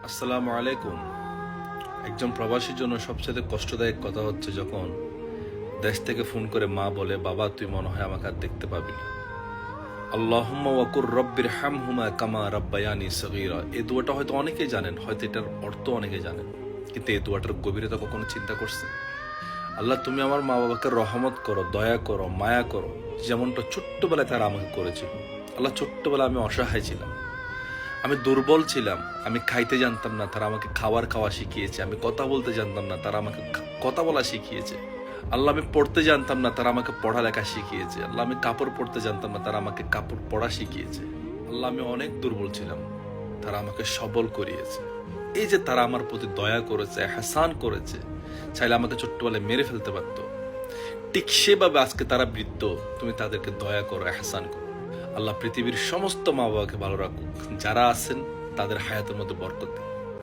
আসসালামু আলাইকুম। একজন প্রবাসীর জন্য সবচেয়ে কষ্টদায়ক কথা হচ্ছে যখন দেশ থেকে ফোন করে মা বলে, বাবা তুই মনে হয় আমাকে আর দেখতে পাবি না। আল্লাহুম্মা ওয়াকুর রব্বির হামহুমা কামা রাব্বায়ানি সগীরা। এই দোয়াটা হয়তো অনেকেই জানেন, হয়তো এটার অর্থ অনেকে জানেন, কিন্তু এই দোয়াটার গভীরতা কখনো চিন্তা করছেন? আল্লাহ তুমি আমার মা বাবাকে রহমত করো, দয়া করো, মায়া করো, যেমনটা ছোট্টবেলায় তারা আমাকে করেছিল। আল্লাহ, ছোট্টবেলায় আমি অসহায় ছিলাম, আমি দুর্বল ছিলাম, আমি খাইতে জানতাম না, তারা আমাকে খাওয়া শিখিয়েছে। আমি কথা বলতে জানতাম না, তারা আমাকে কথা বলা শিখিয়েছে। আল্লাহ, আমি পড়তে জানতাম না, তারা আমাকে পড়ালেখা শিখিয়েছে। আল্লাহ, আমি কাপড় পরতে জানতাম না, তারা আমাকে কাপড় পরা শিখিয়েছে। আল্লাহ, আমি অনেক দুর্বল ছিলাম, তারা আমাকে সবল করিয়েছে। এই যে তারা আমার প্রতি দয়া করেছে, এহসান করেছে, চাইলে আমাকে ছোট্টবেলায় মেরে ফেলতে পারতো, ঠিক সেভাবে আজকে তারা বৃদ্ধ, তুমি তাদেরকে দয়া করো, এহসান করো। আল্লাহ পৃথিবীর সমস্ত মা বাবাকে ভালো রাখুক, যারা আছেন তাদের হায়াতের মধ্যে বরকত দিন।